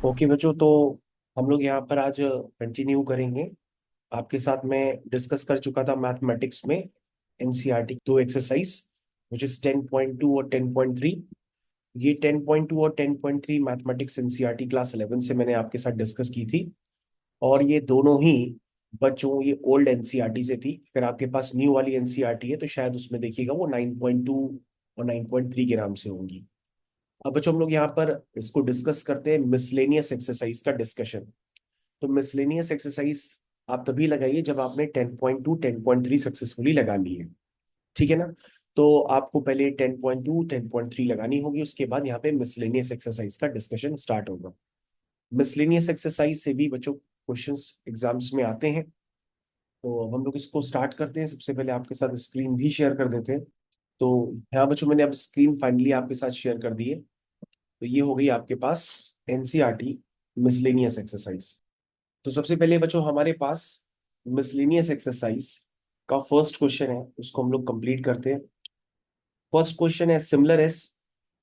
Okay बच्चों, तो हम लोग यहाँ पर आज कंटिन्यू करेंगे। आपके साथ मैं डिस्कस कर चुका था मैथमेटिक्स में एनसीईआरटी दो एक्सरसाइज विच इज 10.2 और 10.3। ये 10.2 और 10.3 मैथमेटिक्स एनसीईआरटी क्लास 11 से मैंने आपके साथ डिस्कस की थी। और ये दोनों ही बच्चों ये ओल्ड एनसीईआरटी से थी। अगर आपके पास न्यू वाली एनसीईआरटी है तो शायद उसमें देखिएगा वो 9.2 और 9.3 के नाम से होंगी। अब बच्चों हम लोग यहाँ पर इसको डिस्कस करते हैं, मिसलेनियस एक्सरसाइज का डिस्कशन। तो मिसलेनियस एक्सरसाइज आप तभी लगाइए जब आपने 10.2 10.3 सक्सेसफुली लगा ली है। ठीक है ना। तो आपको पहले 10.2 10.3 लगानी होगी, उसके बाद यहाँ पे मिसलेनियस एक्सरसाइज का डिस्कशन स्टार्ट होगा। मिसलेनियस एक्सरसाइज से भी बच्चों क्वेश्चंस एग्जाम्स में आते हैं। तो अब हम लोग इसको स्टार्ट करते हैं। सबसे पहले आपके साथ स्क्रीन भी शेयर कर देते हैं। तो यहाँ बच्चों मैंने अब स्क्रीन फाइनली आपके साथ शेयर कर दी है। तो ये हो गई आपके पास एनसीईआरटी मिसलेनियस एक्सरसाइज। तो सबसे पहले बच्चों हमारे पास मिसलेनियस एक्सरसाइज का फर्स्ट क्वेश्चन है, उसको हम लोग कंप्लीट करते हैं। फर्स्ट क्वेश्चन है सिमिलर एस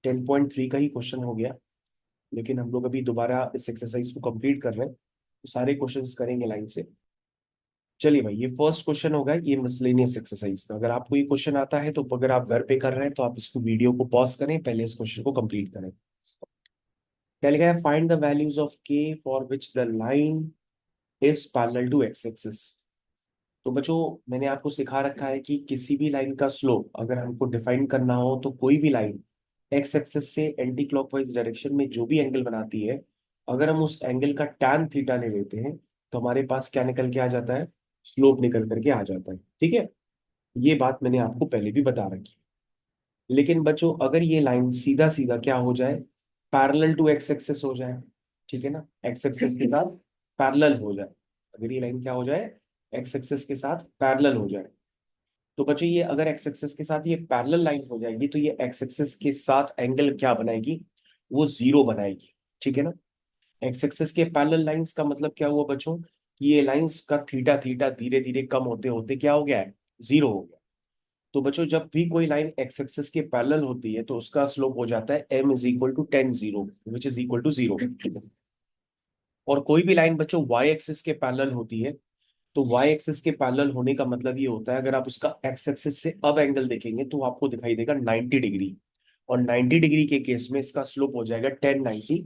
10.3 का ही क्वेश्चन हो गया, लेकिन हम लोग अभी दोबारा इस एक्सरसाइज को कंप्लीट कर रहे हैं तो सारे क्वेश्चंस करेंगे लाइन से। चलिए भाई, ये फर्स्ट क्वेश्चन होगा ये मिसलेनियस एक्सरसाइज का। अगर आपको ये क्वेश्चन आता है तो अगर आप घर पे कर रहे हैं तो आप इसको वीडियो को पॉज करें, पहले इस क्वेश्चन को कंप्लीट करें। क्या लिखा है, find the values of K for which the line is parallel to X axis. तो बच्चों मैंने आपको सिखा रखा है कि किसी भी लाइन का स्लोप अगर हमको डिफाइन करना हो तो कोई भी लाइन एक्स एक्सिस से एंटी क्लॉकवाइज डायरेक्शन में जो भी एंगल बनाती है, अगर हम उस एंगल का टैन थीटा ले लेते हैं तो हमारे पास क्या निकल के आ जाता है, स्लोप निकल करके आ जाता है। ठीक है, ये बात मैंने आपको पहले भी बता रखी है। लेकिन बच्चों अगर ये लाइन सीधा सीधा क्या हो जाए, पैरेलल टू एक्स एक्सिस हो जाए, ठीक है ना, एक्स एक्सिस के साथ पैरेलल हो जाए, अगर ये लाइन क्या हो जाए, एक्स एक्सिस के साथ पैरेलल हो जाए, तो बच्चों ये अगर एक्स एक्सिस के साथ ये पैरेलल लाइन हो जाएगी तो ये एक्स एक्सिस के साथ एंगल क्या बनाएगी, वो जीरो बनाएगी। ठीक है ना। एक्स एक्सिस के पैरेलल लाइंस का मतलब क्या हुआ बच्चों, कि ये लाइंस का थीटा थीटा धीरे धीरे कम होते होते क्या हो गया है, जीरो हो गया। तो बच्चों जब भी कोई लाइन एक्स एक्सिस के पैरेलल होती है तो उसका स्लोप हो जाता है m is equal to tan zero which is equal to zero. और कोई भी लाइन बच्चों वाई एक्सिस के पैरेलल होती है तो वाई एक्सिस के पैरेलल होने का मतलब ये होता है, अगर आप उसका एक्स एक्सिस से अब एंगल देखेंगे तो आपको दिखाई देगा 90 डिग्री। और 90 डिग्री के केस में इसका स्लोप हो जाएगा 1090।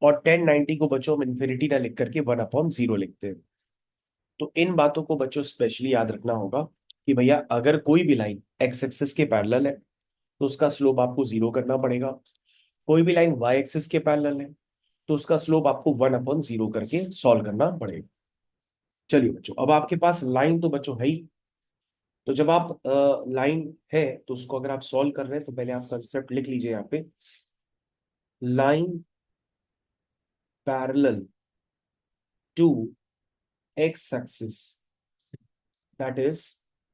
और 1090 को बच्चों हम इन्फिनिटी ना लिख करके 1/0 लिखते हैं। तो इन बातों को बच्चों स्पेशली याद रखना होगा कि भैया अगर कोई भी लाइन एक्स एक्सिस के पैरेलल है तो उसका स्लोप आपको जीरो करना पड़ेगा। कोई भी लाइन वाई एक्सिस के पैरेलल है तो उसका स्लोप आपको 1/0 करके सॉल्व करना पड़ेगा। चलिए बच्चों, अब आपके पास लाइन तो बच्चों है ही। तो जब आप लाइन है तो उसको अगर आप सॉल्व कर रहे हैं तो पहले आप कंसेप्ट लिख लीजिए यहाँ पे, line parallel to X axis that is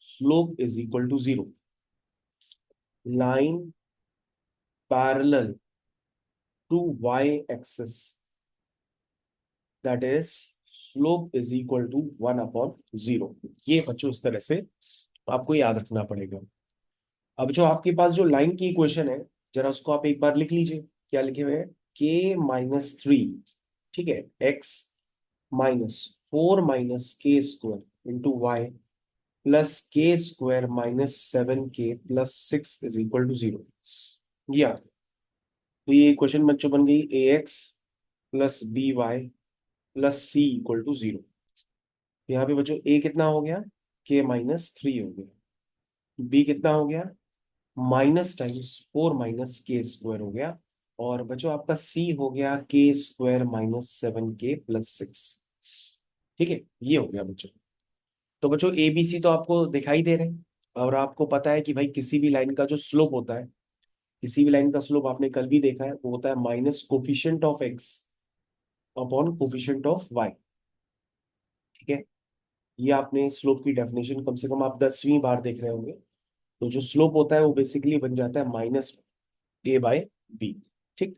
slope is equal to zero. Line parallel to Y axis that is slope is equal to 1/0। ये बच्चों इस तरह से आपको याद रखना पड़ेगा। अब जो आपके पास जो लाइन की इक्वेशन है, जरा उसको आप एक बार लिख लीजिए। क्या लिखे हुए हैं, k-3, ठीक है, x minus 4 - k² into Y plus k² - 7k + 6 is equal to zero. ये आ गया। तो ये इक्वेशन बच्चों बन गई ax plus by plus c equal to zero. यहाँ पे बच्चों a कितना हो गया, k-3 हो गया, b कितना हो गया, माइनस टाइम्स 4 - k² हो गया, और बच्चों आपका c हो गया k² - 7k + 6। ठीक है, ये हो गया बच्चों। तो बच्चों ए बी सी तो आपको दिखाई दे रहे हैं। और आपको पता है कि भाई किसी भी लाइन का जो स्लोप होता है, किसी भी लाइन का स्लोप आपने कल भी देखा है, वो होता है minus coefficient of X upon coefficient of Y. ठीक है, ये आपने स्लोप की डेफिनेशन कम से कम आप 10वीं बार देख रहे होंगे। तो जो स्लोप होता है वो बेसिकली बन जाता है -a/b। ठीक।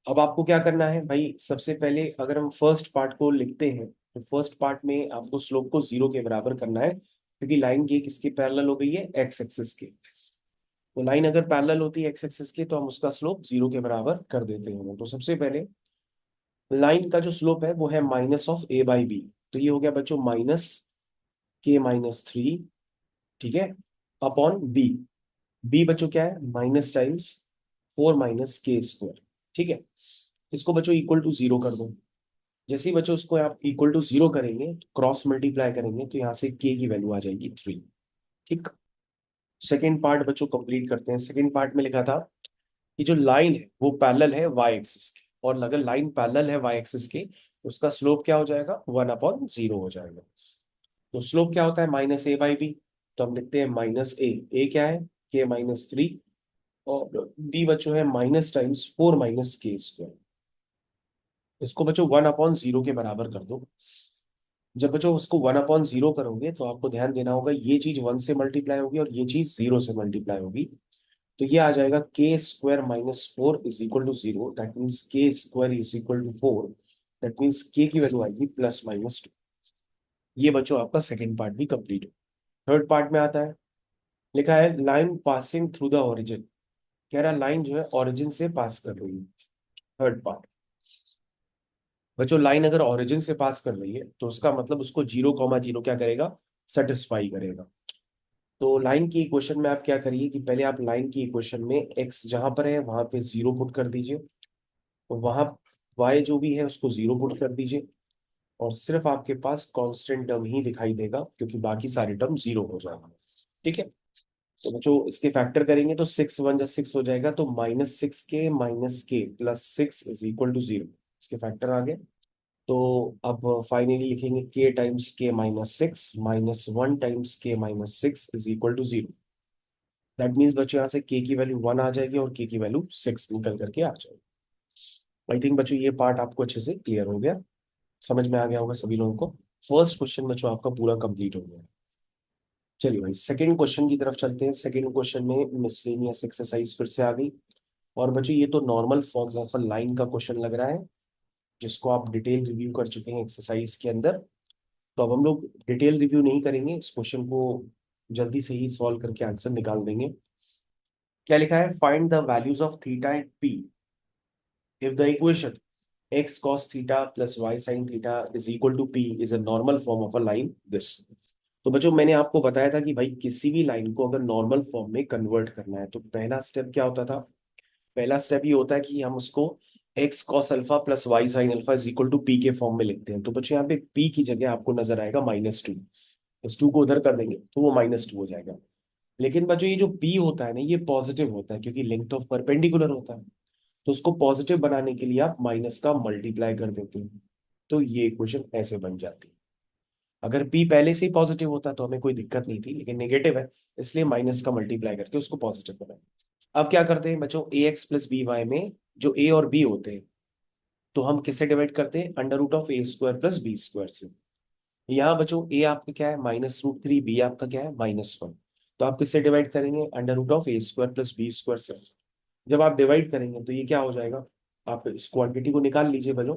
अब आपको क्या करना है भाई, सबसे पहले अगर हम फर्स्ट पार्ट को लिखते हैं तो फर्स्ट पार्ट में आपको स्लोप को जीरो के बराबर करना है, क्योंकि लाइन ये किसके पैरेलल हो गई है, एक्स एक्सिस के। तो लाइन अगर पैरेलल होती है एक्स एक्सिस के तो हम उसका स्लोप जीरो के बराबर कर देते हैं। तो सबसे पहले लाइन का जो स्लोप है वो है minus of A by B, तो ये हो गया बच्चों माइनस के माइनस थ्री, ठीक है, अपॉन बी। बी बच्चों क्या है, माइनस टाइम्स फोर माइनस के स्क्वायर, ठीक है। इसको बच्चों इक्वल टू जीरो कर दो। जैसे ही बच्चों उसको आप इक्वल टू जीरो करेंगे, क्रॉस मल्टीप्लाई करेंगे, तो यहाँ से के की वैल्यू आ जाएगी थ्री, ठीक। सेकेंड पार्ट बच्चों कंप्लीट करते हैं। सेकेंड पार्ट में लिखा था कि जो लाइन है वो पैरेलल है वाई एक्सिस के, और अगर लाइन पैरेलल है वाई एक्सिस के, उसका स्लोप क्या हो जाएगा, वन अपॉन जीरो हो जाएगा। तो स्लोप क्या होता है, माइनस ए बाई बी, तो हम लिखते हैं माइनस ए क्या है, के माइनस थ्री, और बी बच्चों है माइनस टाइम्स फोर माइनस के स्क्वायर। इसको बच्चों वन अपॉन जीरो के बराबर कर दो। जब बच्चों उसको वन अपॉन जीरो करोगे तो आपको ध्यान देना होगा, ये चीज वन से मल्टीप्लाई होगी और ये चीज जीरो से मल्टीप्लाई होगी। तो ये आ जाएगा K square minus four is equal to zero, that means K square is equal to four, that means K की वैल्यू आएगी प्लस माइनस टू। ये बच्चों आपका सेकेंड पार्ट भी कंप्लीट हो। थर्ड पार्ट में आता है, लिखा है line passing through the origin. कह रहा लाइन जो है ओरिजिन से पास कर रही है। थर्ड पार्ट बच्चों, लाइन अगर ओरिजिन से पास कर रही है तो उसका मतलब उसको जीरो कॉमा जीरो क्या करेगा, सेटिस्फाई करेगा। तो लाइन की इक्वेशन में आप क्या करिए कि पहले आप लाइन की इक्वेशन में एक्स जहां पर है वहां पे जीरो पुट कर दीजिए, तो वहां वाई जो भी है उसको जीरो पुट कर दीजिए, और सिर्फ आपके पास कांस्टेंट टर्म ही दिखाई देगा क्योंकि बाकी सारे टर्म जीरो हो जाएगा, ठीक है। तो बच्चों इसके फैक्टर करेंगे तो सिक्स वन जा सिक्स हो जाएगा, तो minus K plus six is equal to zero, इसके फैक्टर आ गए। तो अब फाइनली लिखेंगे K times K minus six minus one times K minus six is equal to zero. That means बच्चों यहाँ से के की वैल्यू वन आ जाएगी और के की वैल्यू सिक्स निकल करके आ जाएगी। आई थिंक बच्चों ये पार्ट आपको अच्छे से क्लियर हो गया, समझ में आ गया होगा सभी लोगों को। फर्स्ट क्वेश्चन बच्चों आपका पूरा कंप्लीट हो गया। चलिए भाई सेकंड क्वेश्चन की तरफ चलते हैं। सेकंड क्वेश्चन में मिसलेनियस एक्सरसाइज फिर से आ गई, और बच्चों ये तो नॉर्मल फॉर्म ऑफ लाइन का क्वेश्चन लग रहा है, जिसको आप डिटेल रिव्यू कर चुके हैं एक्सरसाइज के अंदर। तो अब हम लोग डिटेल रिव्यू नहीं करेंगे, इस क्वेश्चन को जल्दी से ही सॉल्व करके आंसर निकाल देंगे। क्या लिखा है, find the values of theta and P if the equation x cos theta plus y sin theta is equal to p is a normal form of a line this। तो बच्चों मैंने आपको बताया था कि भाई किसी भी लाइन को अगर नॉर्मल फॉर्म में कन्वर्ट करना है तो पहला स्टेप क्या होता था, पहला स्टेप ये होता है कि हम उसको x cos alpha plus Y sine alpha is equal to p के फॉर्म में लिखते हैं। तो बच्चों यहाँ पे p की जगह आपको नजर आएगा माइनस टू, इस टू को उधर कर देंगे तो वो माइनस टू हो जाएगा। लेकिन बच्चों ये जो p होता है ना ये पॉजिटिव होता है क्योंकि लेंथ ऑफ परपेंडिकुलर होता है, तो उसको पॉजिटिव बनाने के लिए आप माइनस का मल्टीप्लाई कर देते हैं, तो ये इक्वेशन ऐसे बन जाती है। अगर p पहले से ही पॉजिटिव होता तो हमें कोई दिक्कत नहीं थी, लेकिन नेगेटिव है इसलिए माइनस का मल्टीप्लाई करके उसको पॉजिटिव बनाए। अब क्या करते हैं बच्चों, ए एक्स प्लस बी वाई में जो a और b होते हैं तो हम किससे डिवाइड करते हैं, under root of A square plus B square से। यहाँ बच्चों a आपका क्या है माइनस रूट थ्री, बी आपका क्या है माइनस वन, तो आप किससे डिवाइड करेंगे, under root of A square plus B square से। जब आप डिवाइड करेंगे तो ये क्या हो जाएगा, आप इस क्वांटिटी को निकाल लीजिए बच्चों।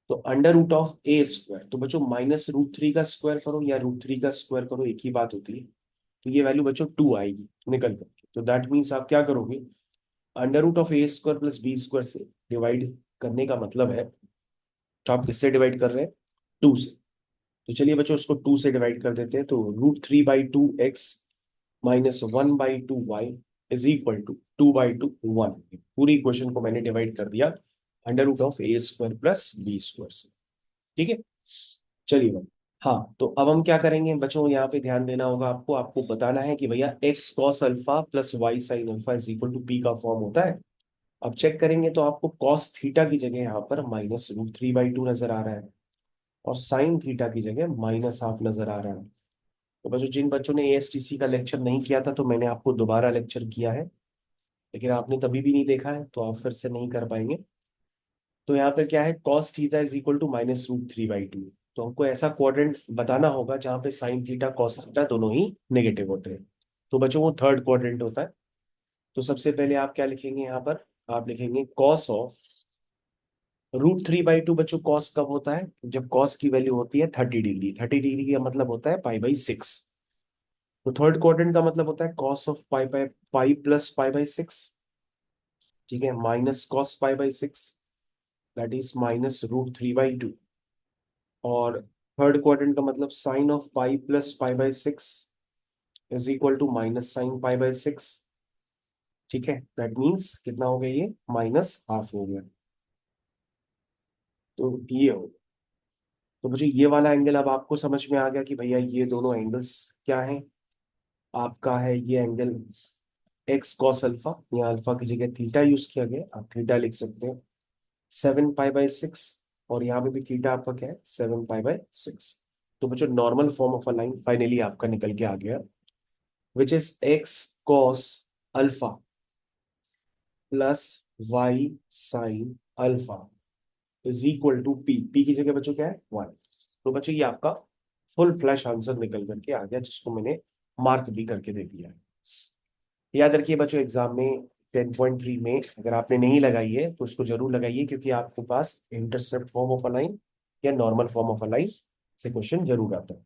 तो under root of A square, तो बच्चों माइनस रूट थ्री का स्क्वायर करो या रूट थ्री का स्क्वायर करो एक ही बात होती है, तो ये वैल्यू बच्चों टू आएगी निकल करके। तो दैट मीन्स आप क्या करोगे, under root of A square plus B square से डिवाइड करने का मतलब है, तो आप किससे डिवाइड कर रहे हैं, टू से। तो चलिए बच्चों उसको टू से डिवाइड कर देते हैं, तो root three by two X minus one by two Y is equal to two by two one. पूरी इक्वेशन को मैंने डिवाइड कर दिया under root of A square plus B square से, ठीक है। चलिए भाई, हाँ तो अब हम क्या करेंगे बच्चों, यहाँ पे ध्यान देना होगा आपको, आपको बताना है कि भैया X cos alpha plus Y sine alpha is equal to P का फॉर्म होता है। अब चेक करेंगे तो आपको कॉस थीटा की जगह यहाँ पर minus root three by two नजर आ रहा है, और साइन थीटा की जगह माइनस हाफ नजर आ रहा है। तो बच्चों जिन बच्चों ने एएसटीसी का लेक्चर नहीं किया था तो मैंने आपको दोबारा लेक्चर किया है, लेकिन आपने तभी भी नहीं देखा है तो आप फिर से नहीं कर पाएंगे। तो यहाँ पे क्या है, cos theta is equal to minus root three by two. तो हमको ऐसा क्वाड्रेंट बताना होगा जहाँ पे साइन थीटा कॉस थीटा दोनों ही नेगेटिव होते हैं। तो बच्चों वो थर्ड क्वाड्रेंट होता है। तो सबसे पहले आप क्या लिखेंगे यहाँ पर, आप लिखेंगे cos of root three by two. बच्चों कॉस कब होता है, जब कॉस की वैल्यू होती है थर्टी डिग्री, थर्टी डिग्री का मतलब होता है पाई बाई सिक्स। तो थर्ड क्वाड्रेंट का मतलब होता है cos of pi by pi plus pi by six, ठीक है, minus cos pi by six, that is -√3/2। और थर्ड क्वाड्रेंट का मतलब sine of pi plus pi by six is equal to minus sine pi by six. ठीक है, that means कितना हो गया, ये -½ हो गया। तो ये हो, तो मुझे ये वाला एंगल अब आपको समझ में आ गया कि भैया ये दोनों एंगल्स क्या हैं। आपका है ये एंगल एक्स कॉस अल्फा, यहाँ अल्फा की जगह थीटा यूज किया गया, आप थीटा लिख सकते हैं 7 पाई बाई 6। और यहाँ पे भी थीटा आपका क्या है, 7 पाई बाई 6। तो बच्चों normal form of a line finally आपका निकल के आ गया, which is X cos alpha plus Y sine alpha is equal to P. P की जगह बच्चों क्या है, 1। तो बच्चों ये आपका फुल फ्लैश आंसर निकल करके आ गया, जिसको मैंने मार्क भी करके दे दिया है। याद रखिए बच्चों, एग्जाम में 10.3 में अगर आपने नहीं लगाई है तो उसको जरूर लगाइए, क्योंकि आपके पास intercept form of a line या normal form of a line से क्वेश्चन जरूर आता है।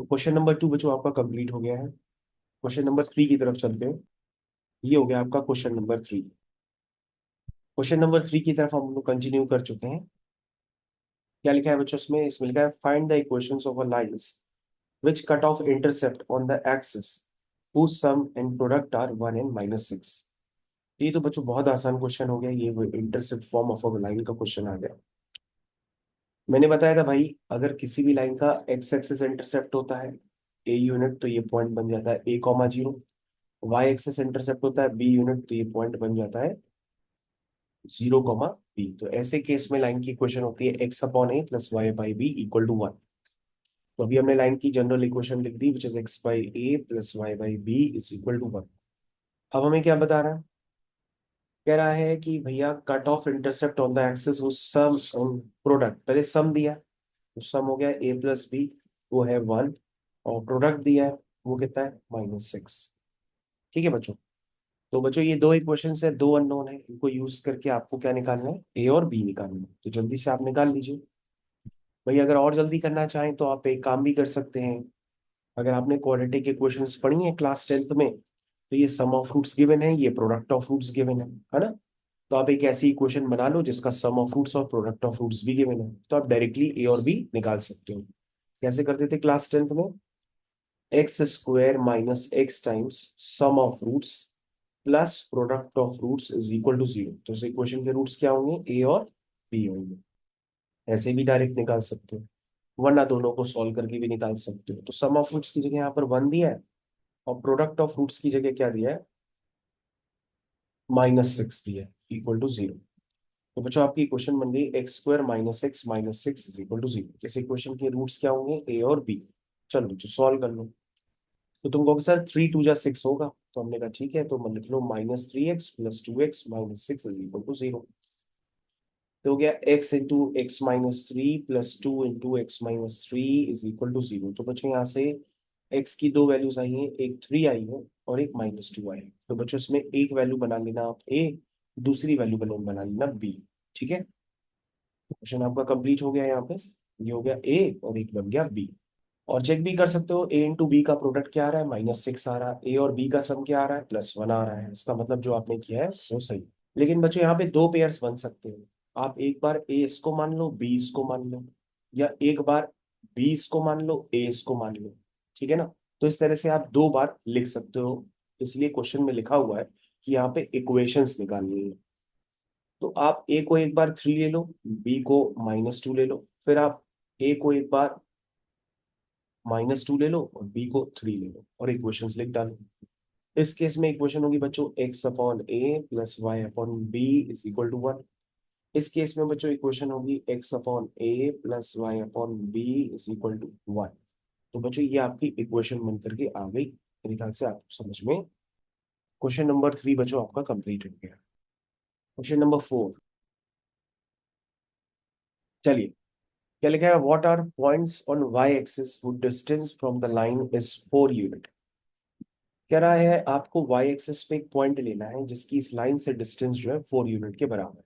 तो क्वेश्चन नंबर 2 बच्चों आपका कंप्लीट हो गया है। क्वेश्चन नंबर 3 की तरफ चलते हैं। ये हो गया आपका क्वेश्चन नंबर 3। क्वेश्चन नंबर 3 की तरफ हम लोग कंटिन्यू कर चुके हैं। क्या लिखा है बच्चों इसमें, इसमें लिखा है find the equations of a lines which cut off intercept on the axis whose sum and product are 1 and -6। ये तो बच्चों बहुत आसान क्वेश्चन हो गया, ये intercept form of a line का क्वेश्चन आ गया। मैंने बताया था भाई, अगर किसी भी लाइन का एक्स एक्सिस इंटरसेप्ट होता है ए यूनिट, तो ये पॉइंट बन जाता है A,0। वाई एक्सिस इंटरसेप्ट होता है बी यूनिट, तो ये पॉइंट बन जाता है 0,B। तो ऐसे केस में लाइन की इक्वेशन होती है x/a plus y by B equal to 1। तो अभी हमने लाइन की जनरल इक्वेशन लिख दी, which is x/a plus y by B is equal to 1। अब हमें क्या बता रहा है, कह रहा है कि भैया cut off intercept on the axis उस सम प्रोडक्ट, पहले सम दिया, तो सम हो गया a+b, वो है 1। और प्रोडक्ट दिया है, वो कितना है, -6। ठीक है बच्चों, तो बच्चों ये दो इक्वेशन है, दो अननोन है, इनको यूज करके आपको क्या निकालना है, ए और बी निकालना है। तो जल्दी से आप निकाल लीजिए। भाई अगर और जल्दी करना चाहें तो आप एक काम भी कर सकते हैं। अगर आपने क्वाड्रेटिक इक्वेशंस पढ़ी है क्लास 10th में, तो ये सम ऑफ रूट्स गिवन है, ये प्रोडक्ट ऑफ रूट्स गिवन है ना। तो आप एक ऐसी इक्वेशन बना लो जिसका सम ऑफ रूट्स और प्रोडक्ट ऑफ रूट्स भी गिवन है, तो आप डायरेक्टली ए और बी निकाल सकते हो। कैसे करते थे क्लास 10th में, x² minus X times sum of roots plus product of roots is equal to 0। तो इस इक्वेशन के रूट्स क्या होंगे, ए और बी होंगे। ऐसे भी डायरेक्ट निकाल सकते हो, वरना दोनों को सॉल्व करके भी निकाल सकते हो। तो सम ऑफ रूट्स की जगह यहाँ पर 1 दिया है, और प्रोडक्ट ऑफ रूट्स की जगह क्या दिया है, -6 दिया है इक्वल टू 0। तो बच्चों आपकी इक्वेशन बन गई x² minus X minus six is equal to 0। इस इक्वेशन के रूट्स क्या होंगे, ए और बी। चलो बच्चों सॉल्व कर लो। तो तुम कहोगे सर 3 × 2 = 6 होगा, तो हमने कहा ठीक है, तो लिख लो -3x plus 2x minus six is equal to 0। तो हो गया x × x−3 plus 2 × x−3 is equal to 0। तो बच्चों यहाँ से x की दो वैल्यूज आई हैं, एक 3 आई है और एक -2 आई है। तो बच्चों इसमें एक वैल्यू बना लेना आप a, दूसरी वैल्यू बना लेना b। ठीक है, क्वेश्चन आपका कंप्लीट हो गया यहाँ पे। ये हो गया a और एक बन गया b। और चेक भी कर सकते हो, a × b का प्रोडक्ट क्या आ रहा है, -6 आ रहा है, a और b का सम क्या आ रहा है, +1 आ रहा है। इसका मतलब जो आपने किया है वो सही। लेकिन बच्चों यहाँ पे दो पेयर्स बन सकते हैं। आप एक बार ए इसको मान लो, बी इसको मान लो, या एक बार बी इसको मान लो, ए इसको मान लो। ठीक है ना, तो इस तरह से आप दो बार लिख सकते हो। इसलिए क्वेश्चन में लिखा हुआ है कि यहाँ पे इक्वेशंस निकालनी है। तो आप ए को एक बार 3 ले लो, बी को -2 ले लो, फिर आप ए को एक बार -2 ले लो और बी को 3 ले लो, और इक्वेशंस लिख डालो। इस केस में इक्वेशन होगी बच्चों x/a plus y/b is equal to 1। इस केस में बच्चों इक्वेशन होगी x/a plus y/b is equal to 1। तो बच्चों ये आपकी इक्वेशन बन करके आ गई, मेरे ख्याल से आपको समझ में। क्वेश्चन नंबर 3 बच्चों आपका कंप्लीट हो गया। क्वेश्चन नंबर 4, चलिए क्या लिखा है, what are points on y axis whose distance from the line is 4 unit. कह रहा है आपको y एक्सिस पे एक पॉइंट लेना है जिसकी इस लाइन से डिस्टेंस जो है 4 यूनिट के बराबर है।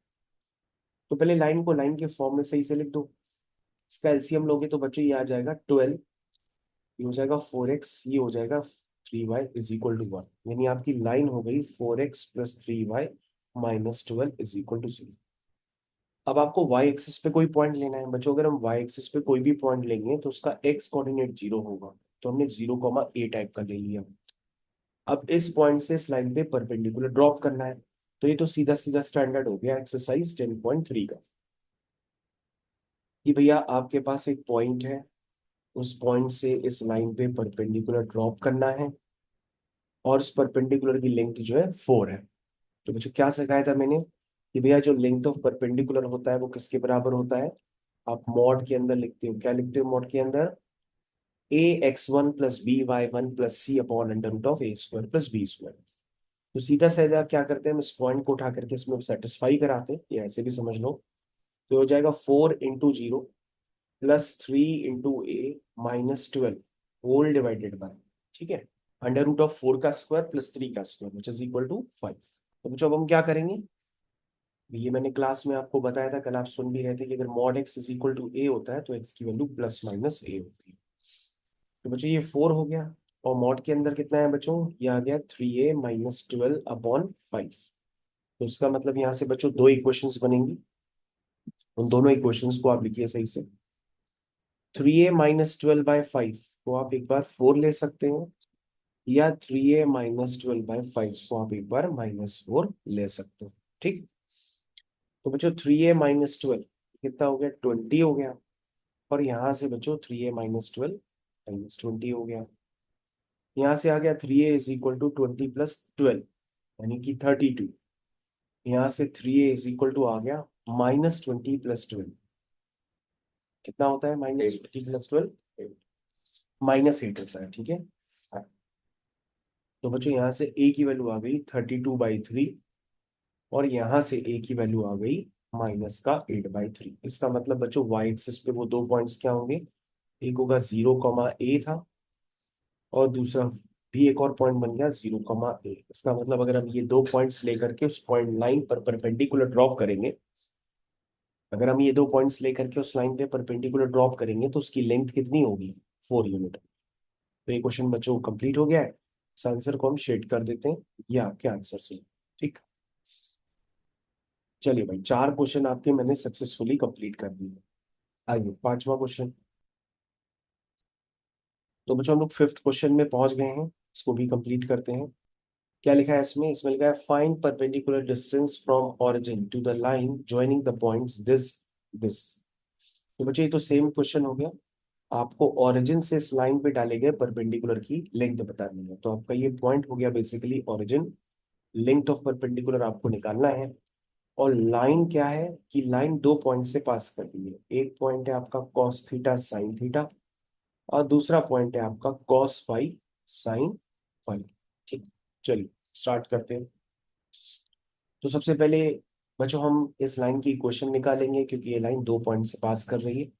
तो पहले लाइन को लाइन के फॉर्म में सही से लिख दो। इसका एलसीएम लोगे तो बच्चों ये आ जाएगा 12, ये हो जाएगा 4x, ये हो जाएगा 3y इज इक्वल टू 1। यानी आपकी लाइन हो गई 4x plus 3y minus 12 is equal to 0। अब आपको वाई एक्सिस पे कोई पॉइंट लेना है बच्चों। अगर हम वाई एक्सिस पे कोई भी पॉइंट लेंगे तो उसका एक्स कोऑर्डिनेट 0 होगा, तो हमने 0, a टाइप का ले लिया। अब इस पॉइंट से इस लाइन पे परपेंडिकुलर ड्रॉप करना है, तो ये तो सीधा सीधा स्टैंडर्ड हो गया एक्सरसाइज 10.3 का कि भैया आपके पास एक पॉइंट है, उस पॉइंट से इस लाइन पे परपेंडिकुलर ड्रॉप करना है और उस परपेंडिकुलर की लेंथ जो है 4 है। तो बच्चों क्या सिखाया था मैंने कि भैया जो लेंथ ऑफ परपेंडिकुलर होता है वो किसके बराबर होता है। आप मॉड के अंदर लिखते हो, क्या लिखते हो मॉड के अंदर, ax1 + b y1 + c/√a² + b²। तो सीधा सीधा क्या करते हैं, हम इस पॉइंट को उठा करके इसमें सेटिस्फाई कराते हैं, ये ऐसे भी समझ लो। तो हो जाएगा 4 × 0 +3 × a - 12 होल डिवाइडेड बाय, ठीक है, √4 का स्क्वायर +3 का square which is equal to 5। तो बच्चों अब हम क्या करेंगे, ये मैंने क्लास में आपको बताया था, कल आप सुन भी रहे थे कि अगर mod x is equal to A होता है तो x की वैल्यू ±a होती है। तो बच्चों ये 4 हो गया, और मॉड के अंदर कितना है बच्चों, ये आ गया 3a - 12/5। तो उसका मतलब यहाँ से बच्चों दो इक्वेशंस बनेंगी, उन दोनों इक्वेशंस को आप लिखिए सही से। 3a - 12/5 को आप एक बार 4 ले सकते हैं, या 3a - 12/5 को आप एक बार -4 ले सकते हो, ठीक। तो बच्चों 3a - 12 कितना हो गया, 20 हो गया। और यहाँ से बच्चों 3a - 12 -20 हो गया। यहाँ से आ गया 3a = 20 + 12 यानी कि 32। यहाँ से 3a = आ गया -20 + 12, कितना होता है, -20 + 12 -8 होता है, ठीक है। तो बच्चों यहाँ से a की वैल्यू आ गई 32/3, और यहाँ से a की वैल्यू आ गई -8/3। इसका मतलब बच्चों y एक्सिस पे वो दो पॉइंट्स क्या होंगे, एक होगा 0, a था, और दूसरा भी एक और पॉइंट बन गया 0, a। इसका मतलब अगर हम ये दो पॉइंट्स लेकर के उस पॉइंट लाइन पर परपेंडिकुलर ड्रॉप करेंगे, अगर हम ये दो पॉइंट्स लेकर के उस लाइन पे परपेंडिकुलर ड्रॉप करेंगे तो उसकी लेंथ कितनी होगी, 4 यूनिट। तो ये क्वेश्चन बच्चों कंप्लीट हो गया है। इस आंसर को हम शेड कर देते हैं, ये आपके आंसर से, ठीक। चलिए भाई, 4 क्वेश्चन आपके मैंने सक्सेसफुली कंप्लीट कर दिए। आइए 5वां क्वेश्चन। तो बच्चों हम लोग 5th क्वेश्चन में पहुंच गए हैं, इसको भी कंप्लीट करते हैं। क्या लिखा है इसमें, इसमें लिखा है find perpendicular distance from origin to the line joining the points this. तो बच्चों ये तो सेम क्वेश्चन हो गया, आपको ओरिजिन से इस लाइन पे डाले गए परपेंडिकुलर की लेंथ बतानी है। तो आपका ये पॉइंट हो गया basically origin, length of perpendicular आपको निकालना है। और लाइन क्या है कि लाइन दो पॉइंट से पास कर रही है, एक पॉइंट है आपका cos थीटा sin थीटा, और दूसरा पॉइंट है आपका cos फाई sin फाई, ठीक। चलिए स्टार्ट करते हैं। तो सबसे पहले बच्चों हम इस लाइन की इक्वेशन निकालेंगे, क्योंकि ये लाइन दो पॉइंट से पास कर रही है।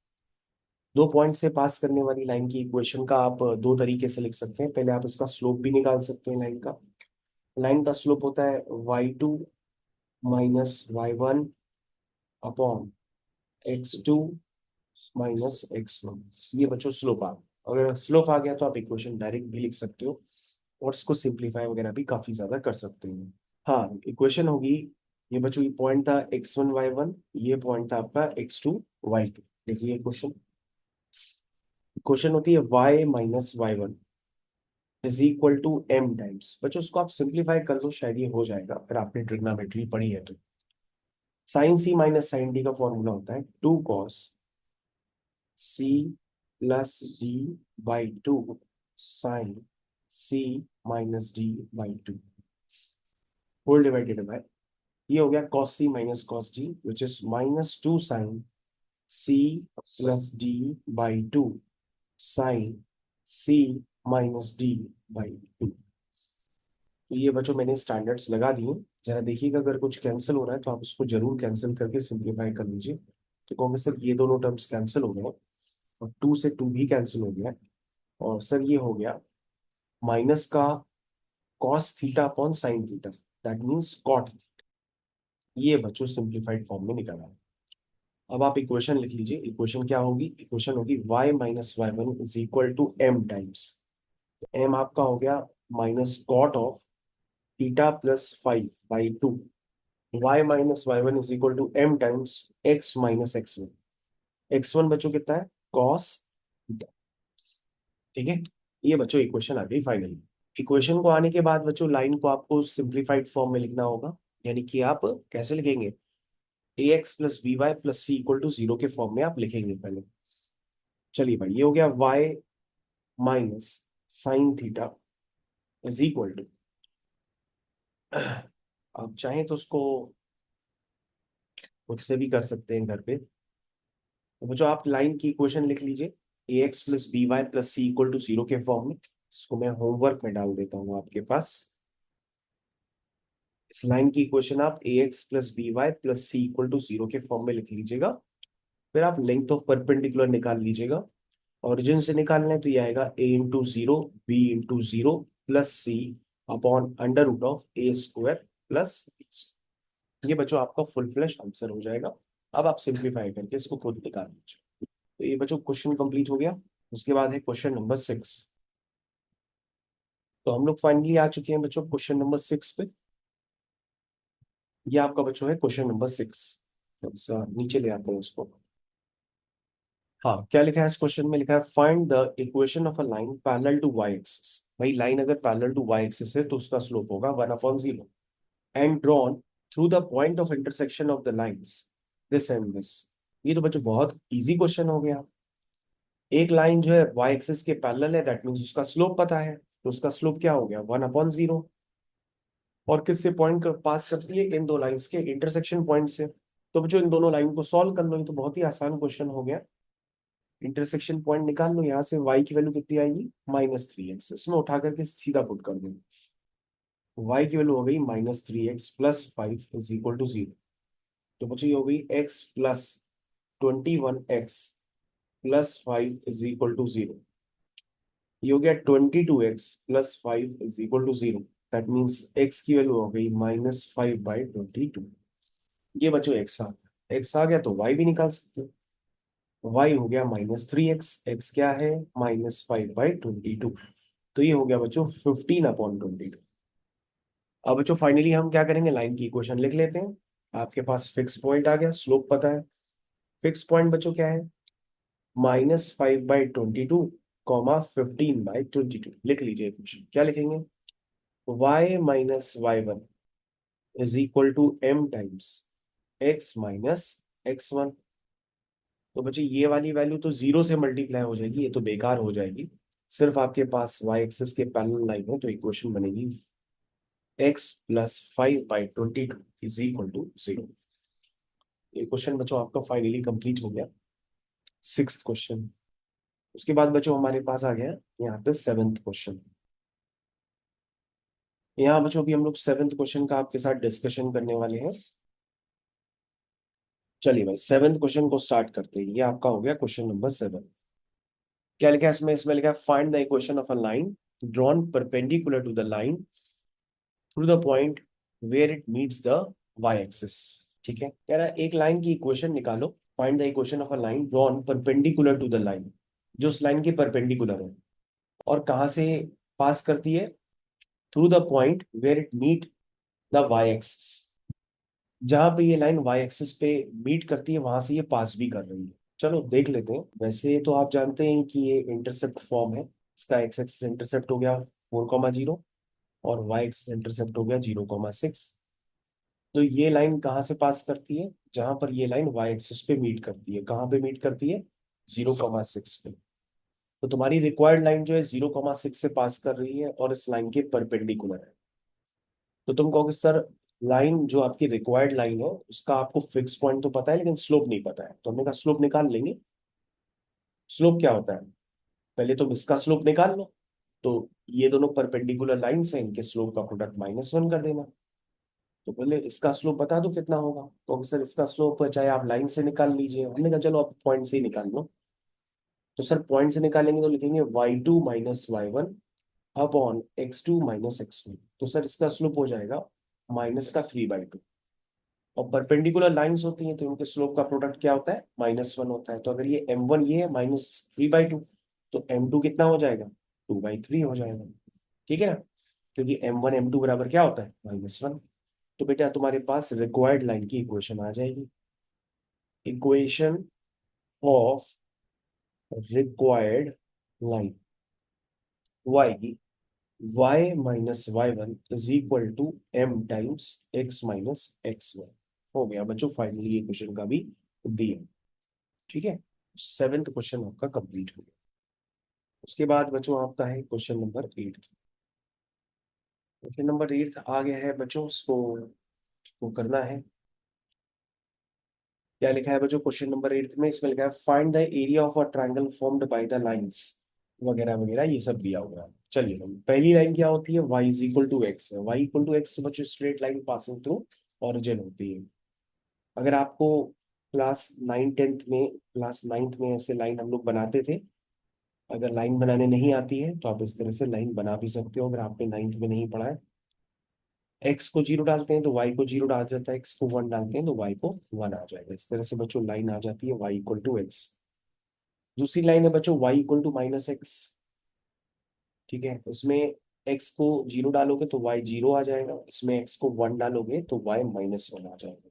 दो पॉइंट से पास करने वाली लाइन की इक्वेशन का आप दो तरीके से लिख सकते हैं। पहले आप इसका स्लोप भी निकाल सकते हैं लाइन का। लाइन का स्लोप होता है y2 - y1 upon x2 - x1। ये बच्चों स्लोप आ गया। अगर स्लोप आ गया तो आप इक्वेशन डायरेक्ट भी लिख सकते हो, और इसको सिंप्लीफाई वगैरह भी काफी ज्यादा कर सकते हो। हाँ, इक्वेशन होगी, ये बच्चों ये पॉइंट था x1 y1, ये पॉइंट था आपका x2 y2। देखिए क्वेश्चन, क्वेश्चन होती है y - y1 is equal to m times. बच्चों उसको आप सिंप्लीफाई कर दो, शायद ये हो जाएगा अगर आपने ट्रिग्नोमेट्री पढ़ी है तो। साइन सी माइनस साइन डी का फॉर्मूला होता है 2 cos c + d/2 sin c - d/2 whole divided by, ये हो गया cos c - cos d which is -2 sin c + d/2 sin c - d/2। तो ये बच्चों मैंने स्टैंडर्ड्स लगा दिए। जरा देखिएगा, अगर कुछ कैंसिल हो रहा है तो आप उसको जरूर कैंसिल करके सिंप्लीफाई कर लीजिए। तो कहोगे सर ये दोनों टर्म्स कैंसिल हो गए, और 2 से 2 भी कैंसिल हो गया, और सर ये हो गया माइनस का cos theta upon sine theta, that means cot. ये बच्चों सिंप्लीफाइड फॉर्म में निकला है। अब आप इक्वेशन लिख लीजिए, इक्वेशन क्या होगी, इक्वेशन होगी y - y1 is equal to m times. m आपका हो गया minus cot of theta + 5/2 y minus Y one is equal to m times x minus X one. X one बच्चों कितना है, कॉस। ठीक है, ये बच्चों इक्वेशन आ गई फाइनली। इक्वेशन को आने के बाद बच्चों लाइन को आपको सिंप्लीफाइड फॉर्म में लिखना होगा, यानी कि आप कैसे लिखेंगे, A x plus B y plus C equal to zero के फॉर्म में आप लिखेंगे पहले। चलिए भाई, ये हो गया y minus sine theta is equal to, आप चाहें तो उसको खुद से भी कर सकते हैं घर पे। तो बच्चों आप लाइन की इक्वेशन लिख लीजिए, A x plus B y plus C equal to zero के फॉर्म में। इसको मैं होमवर्क में डाल देता हूँ आपके पास। इस लाइन की इक्वेशन आप A x plus B y plus C equal to zero के फॉर्म में लिख लीजिएगा। फिर आप लेंथ ऑफ परपेंडिकुलर निकाल लीजिएगा। ओरिजिन से निकालना है तो ये आएगा a into zero B into zero plus C upon under root of A square plus. ये बच्चों आपका फुल फ्लैश आंसर हो जाएगा। अब आप सिंप्लीफाई करके इसको खुद निकाल लीजिए। तो ये बच्चों क्वेश्चन कंप्लीट हो गया। उसके बाद है क्वेश्चन नंबर 6। तो हम लोग फाइनली आ चुके हैं बच्चों क्वेश्चन नंबर 6 पे। ये आपका बच्चों है क्वेश्चन नंबर 6। नीचे ले आते हैं उसको। हाँ, क्या लिखा है इस क्वेश्चन में, लिखा है find the equation of a line parallel to Y axis. भाई लाइन अगर पैरेलल टू वाई एक्सिस है तो उसका स्लोप होगा 1/0 and drawn through the point of intersection of the lines this and this. ये तो बच्चों बहुत इजी क्वेश्चन हो गया। एक लाइन जो है वाई एक्सिस के पैरेलल है, दैट मीन्स उसका स्लोप पता है, तो उसका स्लोप क्या हो गया 1/0। और किससे पॉइंट पास करती है, इन दो लाइंस के इंटरसेक्शन पॉइंट से। तो बच्चों इन दोनों लाइन को सॉल्व कर लो, ये तो बहुत ही आसान क्वेश्चन हो गया। इंटरसेक्शन पॉइंट निकाल लो, यहाँ से y की वैल्यू कितनी आएगी -3x, इसमें उठा करके सीधा पुट कर दो। y की वैल्यू हो गई -3x plus 5 is equal to 0। तो बच्चों ये हो गई x plus 21x plus 5 is equal to 0। ये हो गया 22x plus 5 is equal to 0। That means x की वैल्यू हो गई -5/22। ये बच्चों x आ गया, x आ गया तो y भी निकाल सकते हो। y हो गया -3x, x क्या है -5/22। तो ये हो गया बच्चों 15/22। अब बच्चों फाइनली हम क्या करेंगे, लाइन की इक्वेशन लिख लेते हैं। आपके पास फिक्स पॉइंट आ गया, स्लोप पता है। फिक्स पॉइंट बच्चों क्या है, -5/22 कॉमा 15/22। लिख लीजिए इक्वेशन, क्या लिखेंगे, y minus Y one is equal to m times x minus x1। तो बच्चों ये वाली वैल्यू तो जीरो से मल्टीप्लाई हो जाएगी, ये तो बेकार हो जाएगी। सिर्फ आपके पास y एक्सिस के पैरेलल लाइन है, तो इक्वेशन बनेगी x plus 5/22 is equal to 0। ये क्वेश्चन बच्चों आपका फाइनली कंप्लीट हो गया, 6th क्वेश्चन। उसके बाद बच्चों हमारे पास आ गया यहाँ पे 7th क्वेश्चन। यहाँ बच्चों अभी हम लोग 7th क्वेश्चन का आपके साथ डिस्कशन करने वाले हैं। चलिए भाई 7th क्वेश्चन को स्टार्ट करते हैं। ये आपका हो गया क्वेश्चन नंबर 7। क्या लिखा है इसमें, इसमें लिखा है find the equation of a line drawn perpendicular to the line through the point where it meets the Y axis. ठीक है, कह रहा है एक लाइन की इक्वेशन निकालो, find the equation of a line drawn perpendicular to the line, जो उस लाइन के परपेंडिकुलर है और कहाँ से पास करती है, through the point where it meet the Y axis. जहां पे ये लाइन वाई एक्सिस पे मीट करती है वहां से ये पास भी कर रही है। चलो देख लेते हैं। वैसे तो आप जानते हैं कि ये इंटरसेप्ट फॉर्म है। इसका एक्स एक्सिस इंटरसेप्ट हो गया 4,0 और वाई एक्सिस इंटरसेप्ट हो गया 0,6। तो ये लाइन कहाँ से पास करती है, जहां पर ये लाइन वाई एक्सिस पे मीट करती है। कहाँ पे मीट करती है, 0,6 पे। तो तुम्हारी रिक्वायर्ड लाइन जो है 0,6 से पास कर रही है और इस लाइन के परपेंडिकुलर है। तो तुम कहोगे सर, लाइन जो आपकी रिक्वायर्ड लाइन है उसका आपको फिक्स पॉइंट तो पता है लेकिन स्लोप नहीं पता है। तो हमने कहा स्लोप निकाल लेंगे। स्लोप क्या होता है, पहले तुम इसका स्लोप निकाल लो। तो ये दोनों परपेंडिकुलर लाइंस हैं, इनके स्लोप का प्रोडक्ट -1 कर देना। तो पहले इसका स्लोप बता दो कितना होगा। तो सर इसका स्लोप चाहे आप लाइन से निकाल लीजिए, हमने कहा चलो आप पॉइंट से ही निकाल लो। तो सर पॉइंट से निकालेंगे तो लिखेंगे y2 minus Y one upon x2 minus x1। तो सर इसका स्लोप हो जाएगा -3/2। और परपेंडिकुलर लाइंस होती हैं तो उनके स्लोप का प्रोडक्ट क्या होता है, -1 होता है। तो अगर ये m1 ये है -3/2, तो m2 कितना हो जाएगा, 2/3 हो जाएगा। ठीक है ना, क्योंकि m1 m2 बराबर क्या होता है, -1। तो बेटा तुम्हारे पास रिक्वायर्ड लाइन की इक्वेशन आ जाएगी। Equation of required line y y-y1 is equal to m times x minus x1। हो गया बच्चों, फाइनली ये क्वेश्चन का भी दिया। ठीक है, सेवेंथ क्वेश्चन आपका कंप्लीट हो गया। उसके बाद बच्चों आपका है क्वेश्चन नंबर 8। क्वेश्चन नंबर 8 आ गया है बच्चों, उसको करना है। क्या लिखा है बच्चों क्वेश्चन नंबर 8 में? इसमें लिखा है find the area of a triangle formed by the lines वगैरह वगैरह, ये सब दिया हुआ है। चलिए हम पहली लाइन क्या होती है? y is equal to x. y equal to x बच्चों straight line passing through origin होती है। अगर आपको क्लास नाइन्थ में ऐसे लाइन हम लोग बनाते थे। अगर लाइन बनाने नहीं आती है तो आप इस तरह से लाइन बना भी सकते हो, अगर आपने नाइन्थ में नहीं पढ़ा है। एक्स को जीरो डालते हैं तो वाई को जीरो डाल जाता है, एक्स को वन डालते हैं तो वाई को वन आ जाएगा। इस तरह से बच्चों लाइन आ जाती है वाई इक्वल टू एक्स। दूसरी लाइन है बच्चों Y equal to minus X. ठीक है, उसमें एक्स को जीरो डालोगे तो वाई जीरो आ जाएगा, इसमें एक्स को वन डालोगे तो वाई माइनस वन आ जाएगा।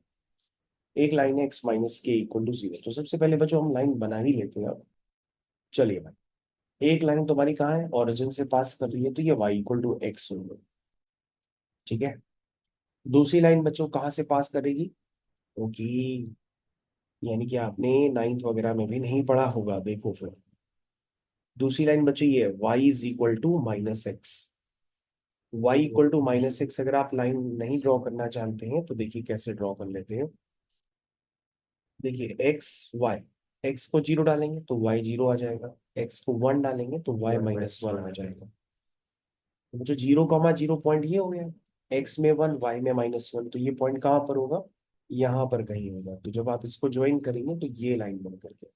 एक लाइन है एक्स माइनस के इक्वल टू जीरो। तो सबसे पहले बच्चों हम लाइन बना ही लेते हैं अब। चलिए भाई, एक लाइन तुम्हारी कहाँ है? ओरिजिन से पास कर रही है, तो ये वाई इक्वल टू एक्स होगा। ठीक है, दूसरी लाइन बच्चों कहाँ से पास करेगी? ओके, यानी कि आपने नाइन्थ वगैरह में भी नहीं पढ़ा होगा, देखो फिर। दूसरी लाइन बची है y is equal to minus X. y equal to minus X अगर आप लाइन नहीं ड्रॉ करना चाहते हैं तो देखिए कैसे ड्रॉ कर लेते हैं। देखिए एक्स वाई, एक्स को जीरो डालेंगे तो y जीरो आ जाएगा, एक्स को वन डालेंगे तो y माइनस वन आ जाएगा। तो जो जीरो कॉमा जीरो पॉइंट ये हो गया, एक्स में वन वाई में माइनस वन, तो ये पॉइंट कहाँ पर होगा? यहाँ पर कहीं होगा। तो जब आप इसको ज्वाइन करेंगे तो ये लाइन बन करके।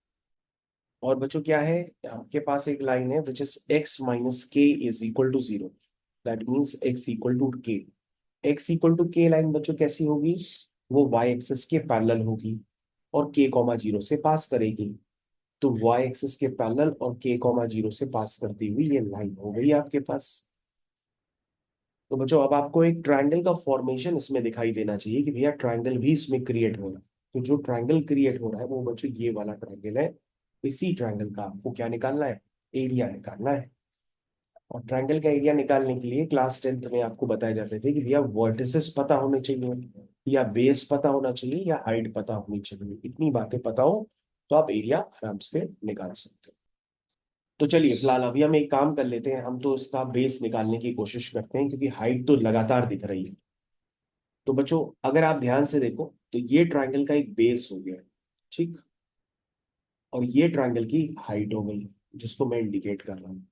और बच्चों क्या है, आपके पास एक लाइन है which is X minus K is equal to zero. That means X equal to K. X equal to K line बच्चों कैसी होगी? वो वाई एक्सिस के पैरेलल होगी और के कॉमा जीरो से पास करेगी। तो वाई एक्सिस के पैरेलल और के कॉमा जीरो से पास करती हुई ये लाइन हो गई आपके पास। तो बच्चों अब आपको एक ट्रायंगल का फॉर्मेशन इसमें दिखाई देना चाहिए कि भैया ट्रायंगल भी इसमें क्रिएट हो रहा है। तो जो ट्रायंगल क्रिएट हो रहा है वो बच्चों ये वाला ट्रायंगल है। इसी ट्रायंगल का आपको क्या निकालना है? एरिया निकालना है। और ट्रायंगल का एरिया निकालने के लिए क्लास 10th में आपको बताए जाते थे कि भैया वर्टिसेस पता होने चाहिए, या बेस पता होना चाहिए, या हाइट पता होनी चाहिए। इतनी बातें पता हो तो आप एरिया आराम से निकाल सकते हो। तो चलिए फिलहाल अभी हम एक काम कर लेते हैं, हम तो इसका बेस निकालने की कोशिश करते हैं क्योंकि हाइट तो लगातार दिख रही है। तो बच्चों अगर आप ध्यान से देखो तो ये ट्रायंगल का एक बेस हो गया। ठीक, और ये ट्रायंगल की हाइट हो गई जिसको मैं इंडिकेट कर रहा हूँ।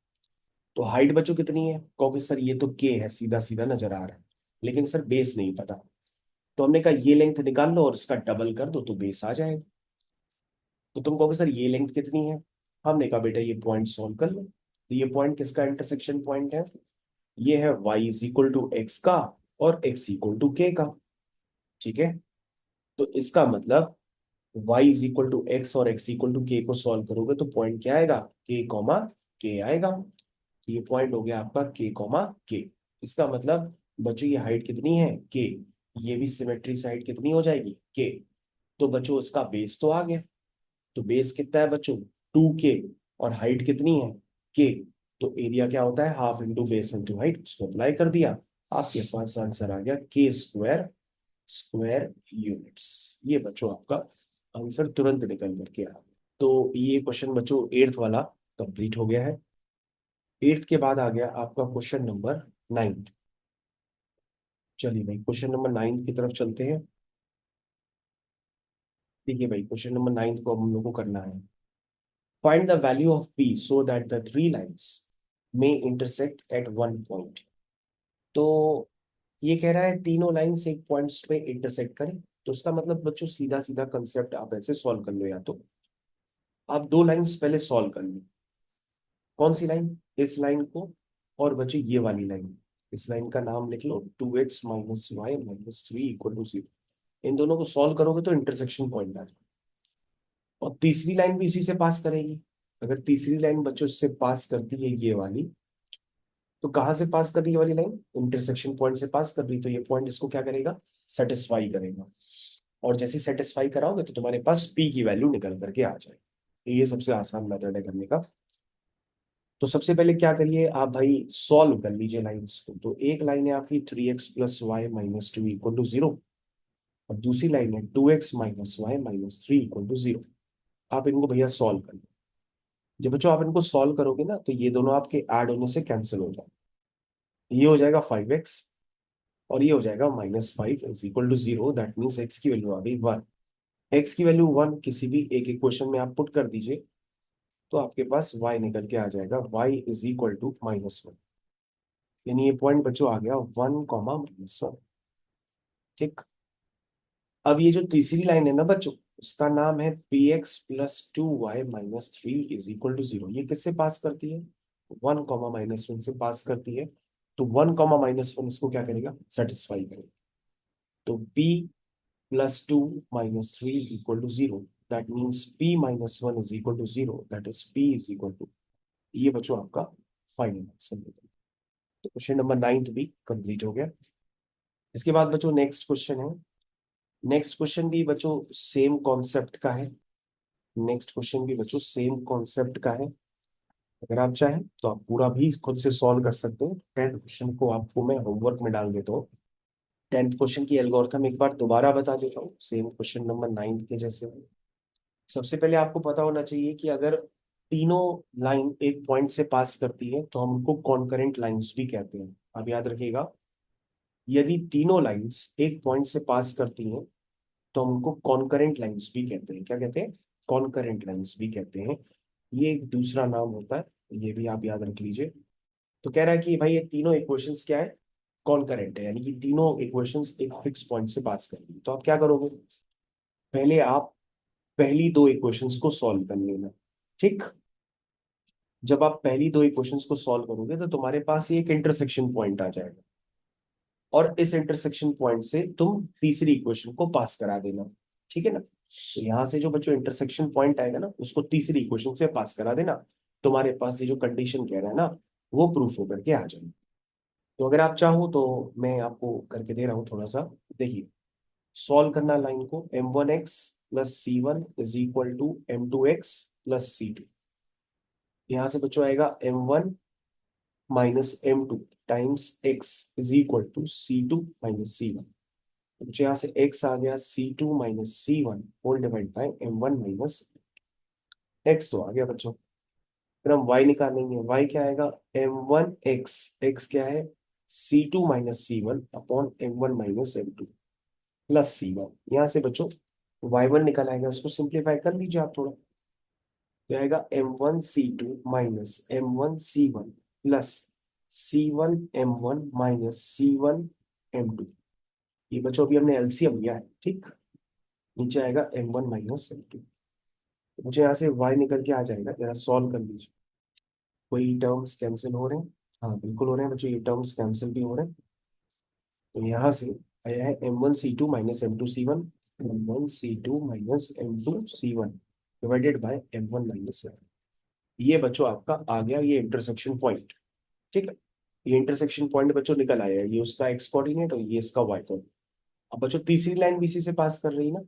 तो हाइट बच्चों कितनी है? कहोगे सर ये तो के है, सीधा सीधा नजर आ रहा है, लेकिन सर बेस नहीं पता। तो हमने कहा ये लेंथ निकाल लो और इसका डबल कर दो तो बेस आ जाएगा। तो तुम कहोगे सर ये लेंथ कितनी है? हमने कहा बेटा ये पॉइंट सॉल्व कर लो। तो ये पॉइंट किसका इंटरसेक्शन पॉइंट है? ये है y is equal to X का और x इक्वल टू के का। ठीक है, तो इसका मतलब y is equal to X और x इक्वल टू के को सॉल्व करोगे तो पॉइंट क्या आएगा? k कॉमा के आएगा। तो ये पॉइंट हो गया आपका k कॉमा के। इसका मतलब बच्चों ये हाइट कितनी है? k। ये भी सिमेट्री साइड कितनी हो जाएगी? k। तो बच्चों इसका बेस तो आ गया। तो बेस कितना है बच्चों? 2k। और हाइट कितनी है? k। तो एरिया क्या होता है? Half into base into height. उसको अप्लाई कर दिया, आपके पास आंसर आ गया के स्क्वायर स्क्वायर यूनिट्स। ये बच्चों आपका आंसर तुरंत निकल करके आ गया। तो ये क्वेश्चन बच्चों एट्थ वाला कंप्लीट हो गया है। एट्थ के बाद आ गया आपका क्वेश्चन नंबर 9। चलिए भाई क्वेश्चन नंबर 9 की तरफ चलते हैं। देखिए भाई क्वेश्चन नंबर 9 को हम लोग को करना है find the value of p so that the three lines may intersect at one point। तो ये कह रहा है तीनों लाइंस एक पॉइंट्स पे इंटरसेक्ट करें। तो इसका मतलब बच्चों सीधा सीधा कंसेप्ट आप ऐसे सॉल्व कर लो, या तो आप दो लाइंस पहले सॉल्व कर लो। कौन सी लाइन? इस लाइन को, और बच्चों ये वाली लाइन। इस लाइन का नाम लिख लो 2x minus y minus three equal to zero. इन दोनों को सॉल्व करोगे तो इंटरसेक्शन पॉइंट आ जाएगा। और तीसरी लाइन भी इसी से पास करेगी। अगर तीसरी लाइन बच्चों इससे पास करती है ये वाली, तो कहाँ से पास कर रही है वाली लाइन? इंटरसेक्शन पॉइंट से पास कर रही, तो ये पॉइंट इसको क्या करेगा? सेटिस्फाई करेगा। और जैसे सेटिस्फाई कराओगे तो तुम्हारे पास पी की वैल्यू निकल करके आ जाएगी। ये सबसे आसान मेथड है करने का। तो सबसे पहले क्या करिए आप भाई, सॉल्व कर लीजिए लाइंस को। तो एक लाइन है आपकी 3x + y - 2 = 0, और दूसरी लाइन है 2x - y - 3 = 0। आप इनको भैया सॉल्व कर लो। जब बच्चों आप इनको सॉल्व करोगे ना, तो ये दोनों आपके ऐड होने से कैंसिल हो जाए। ये हो जाएगा 5x, और ये हो जाएगा -5 = 0। दैट मीन्स x की वैल्यू आ गई 1। x की वैल्यू 1 किसी भी एक इक्वेशन में आप पुट कर दीजिए, तो आपके पास y निकल के आ जाएगा, y = -1। यानी ये पॉइंट बच्चों आ गया 1, -1। ठीक। अब ये जो तीसरी लाइन है ना बच्चों, उसका नाम है px + 2y - 3 = 0। ये किससे पास करती है? 1, -1 से पास करती है। तो 1, -1 इसको क्या करेगा? सेटिस्फाई करेगा। तो p + 2 - 3 = 0। That means p - 1 = 0। That is p ये बच्चों आपका फाइनल आंसर। तो क्वेश्चन नंबर 9 भी कंप्लीट हो गया। इसके बाद बच्चों नेक्स्ट क्वेश्चन है। नेक्स्ट क्वेश्चन भी बच्चों सेम कॉन्सेप्ट का है। नेक्स्ट क्वेश्चन भी बच्चों सेम कॉन्सेप्ट का है। अगर आप चाहें तो आप पूरा भी खुद से सॉल्व कर सकते हैं। 10th क्वेश्चन को आपको मैं होमवर्क में डाल देता हूँ। 10th क्वेश्चन की एल्गोरिथम एक बार दोबारा बता देता हूँ, सेम क्वेश्चन नंबर 9 के जैसे। सबसे पहले आपको पता होना चाहिए कि अगर तीनों लाइन एक पॉइंट से पास करती है तो हम उनको कॉन्करेंट लाइंस भी कहते हैं। आप याद रखिएगा, यदि तीनों लाइंस एक पॉइंट से पास करती हैं तो हम उनको कॉन्करेंट लाइंस भी कहते हैं। क्या कहते हैं? कॉन्करेंट लाइंस भी कहते हैं। ये एक दूसरा नाम होता है, ये भी आप याद रख लीजिए। तो कह रहा है कि भाई ये तीनों इक्वेशंस क्या है? कॉन्करेंट है, यानी कि तीनों इक्वेशंस एक फिक्स पॉइंट से पास करेंगी। तो आप क्या करोगे? पहले आप पहली दो इक्वेशंस को सॉल्व कर लेना। ठीक। जब आप पहली दो इक्वेशंस को सॉल्व करोगे तो तुम्हारे पास ये एक इंटरसेक्शन पॉइंट आ जाएगा, और इस इंटरसेक्शन पॉइंट से तुम तीसरी इक्वेशन को पास करा देना। ठीक है ना? तो यहां से जो बच्चों इंटरसेक्शन पॉइंट आएगा ना, उसको तीसरी इक्वेशन से पास करा देना। तुम्हारे पास ये जो कंडीशन कह रहा है ना, वो प्रूफ होकर के आ जाएगी। तो अगर आप चाहो तो मैं आपको करके दे रहा हूँ थोड़ा सा। देखिए, सॉल्व करना लाइन को, m1x + c1 = m2x + c2। यहाँ से बच्चों आएगा m1 - m2 times x = c2 - c1। तो यहाँ से x आ गया c2 - c1 whole divide by m1 - x तो आ गया बच्चों। फिर हम y निकालेंगे। y क्या आएगा? m1x, x क्या है? c2 - c1 upon m1 - m2 plus c1। यहाँ से बच्चों y1 निकल आएगा, उसको सिंप्लीफाई कर लीजिए आप थोड़ा। तो आएगा m1c2 - m1c1 plus c1m1 - c1m2। ये बच्चों अभी हमने एलसीएम लिया है। ठीक। नीचे आएगा m1 - m2। मुझे यहाँ से y निकल के आ जाएगा, जरा सॉल्व कर लीजिए। कोई टर्म्स कैंसिल हो रहे हैं? हाँ बिल्कुल हो रहे हैं बच्चों, ये टर्म्स कैंसिल भी हो रहे हैं। तो यहाँ से आया है m1c2 - m2c1, m1c2 - m2c1 divided by m1 - m2। ये बच्चों आपका आ गया ये इंटरसेक्शन पॉइंट। ठीक है। ये इंटरसेक्शन पॉइंट बच्चों निकल आया है, ये उसका एक्स कोऑर्डिनेट और ये इसका वाई कोऑर्डिनेट। अब बच्चों तीसरी लाइन भी इसी से पास कर रही है ना,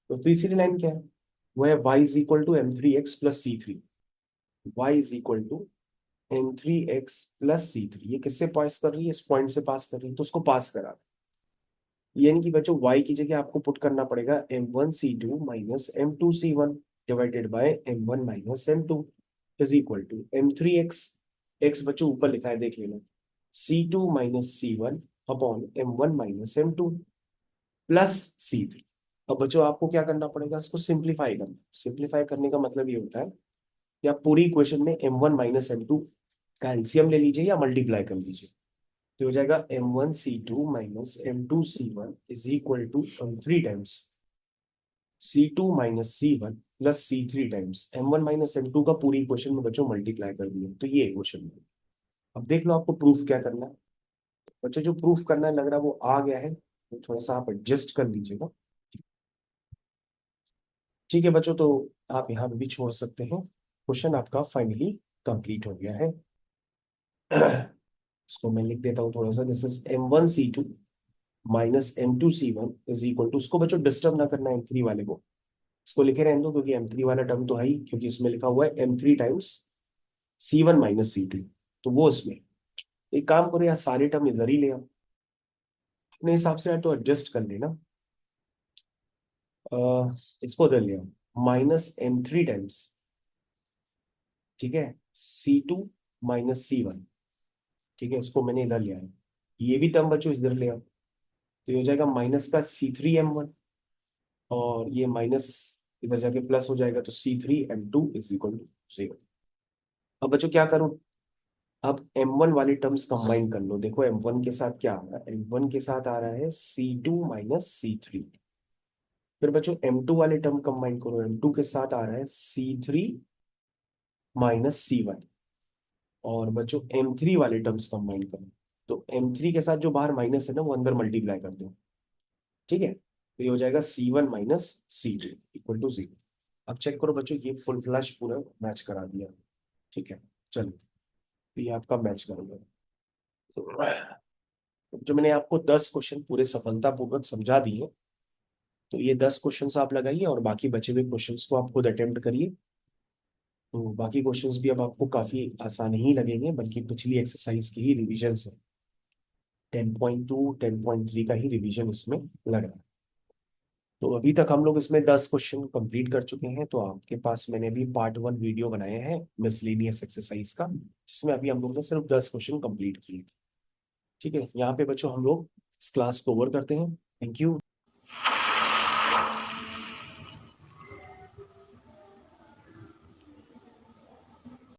तो तीसरी लाइन क्या है? वो है y = m3x + c3। y = m3x + c3। ये किससे पास कर रही है? इस पॉइंट से पास कर रही है, तो उसको पास करा। यानी कि बच्चों y की जगह आपको पुट करना पड़ेगा m1c2 - m2c1 divided by m1 - m2 is equal to m3x। x बच्चों ऊपर लिखा है देख लेना, c2 - c1 upon m1 - m2 plus c3। अब बच्चों आपको क्या करना पड़ेगा? इसको सिंप्लीफाई करना। सिंप्लीफाई करने का मतलब ये होता है कि आप पूरी इक्वेशन में m1 - m2 का एलसीएम ले लीजिए या मल्टीप्लाई कर लीजिए। तो हो जाएगा m1c2 - m2c1 is equal to 3 times c2 - c1 plus c3 times m1 - m2 का पूरी इक्वेशन में बच्चों मल्टीप्लाई कर दिया, तो ये इक्वेशन है। अब देख लो आपको प्रूफ क्या करना है। बच्चों जो प्रूफ करना है लग रहा है वो आ गया है, तो थोड़ा सा आप एडजस्ट कर लीजिएगा। ठीक है बच्चों, तो आप यहाँ पे भी छोड़ सकते हैं। क्वेश्चन आपका फाइनली कंप्लीट हो गया है। इसको मैं लिख देता हूँ थोड़ा सा, this is M1C2 minus M2C1 is equal to, उसको बच्चों डिस्टर्ब ना करना M3 वाले को, इसको लिखे रहने दो क्योंकि M3 वाला टर्म तो है ही, क्योंकि इसमें लिखा हुआ है M3 times C1 minus C2, तो वो इसमें, एक काम करो यार, सारे टर्म इधर ही ले आओ अपने हिसाब से, यार तो एडजस्ट कर लेना। इसको इधर ले आओ, माइनस M3 टाइम्स, ठीक है, C2 माइनस C1, ठीक है, इसको मैंने इधर ले आया, ये भी टर्म बच्चों इधर ले आओ, तो ये हो जाएगा माइनस का C3M1, और ये माइनस इधर जाके प्लस हो जाएगा, तो C3M2 इज इक्वल टू 0। अब बच्चों क्या करूं, अब M1 वाली टर्म्स कंबाइन कर लो, देखो M1 के साथ क्या आ रहा है, M1 के साथ आ रहा है C2 माइनस C3, फिर बच्चों M2 वाले टर्म कंबाइन करो, M2 के साथ आ रहा है C3 माइनस C1, और बच्चों M3 वाले टर्म्स कंबाइन करो, तो M3 के साथ जो बाहर माइनस है ना, वो अंदर मल्टीप्लाई कर दो, ठीक है, तो ये हो जाएगा C1 minus C2 equal to 0। अब चेक करो बच्चों, ये फुल फ्लैश पूरा मैच करा दिया, ठीक है, चलो, तो ये आपका मैच करोगे। तो जो मैंने आपको 10 क्वेश्चन पूरे सफलतापूर्वक समझा दिए, तो ये 10 क्वेश्चंस आप लगाइए और बाकी बचे हुए क्वेश्चंस को आप खुद अटेम्प्ट करिए। तो बाकी क्वेश्चंस भी अब आपको काफी आसान ही लगेंगे, बल्कि पिछली एक्सरसाइज की ही रिविजन है, 10.2 10.3 का ही रिवीजन इसमें लग रहा है। तो अभी तक हम लोग इसमें 10 क्वेश्चन कंप्लीट कर चुके हैं, तो आपके पास मैंने भी पार्ट 1 वीडियो बनाया है मिसलेनियस एक्सरसाइज का, जिसमें अभी हम लोग ने सिर्फ 10 क्वेश्चन कंप्लीट किए। ठीक है, यहाँ पे बच्चों हम लोग इस क्लास को ओवर करते हैं। Thank you.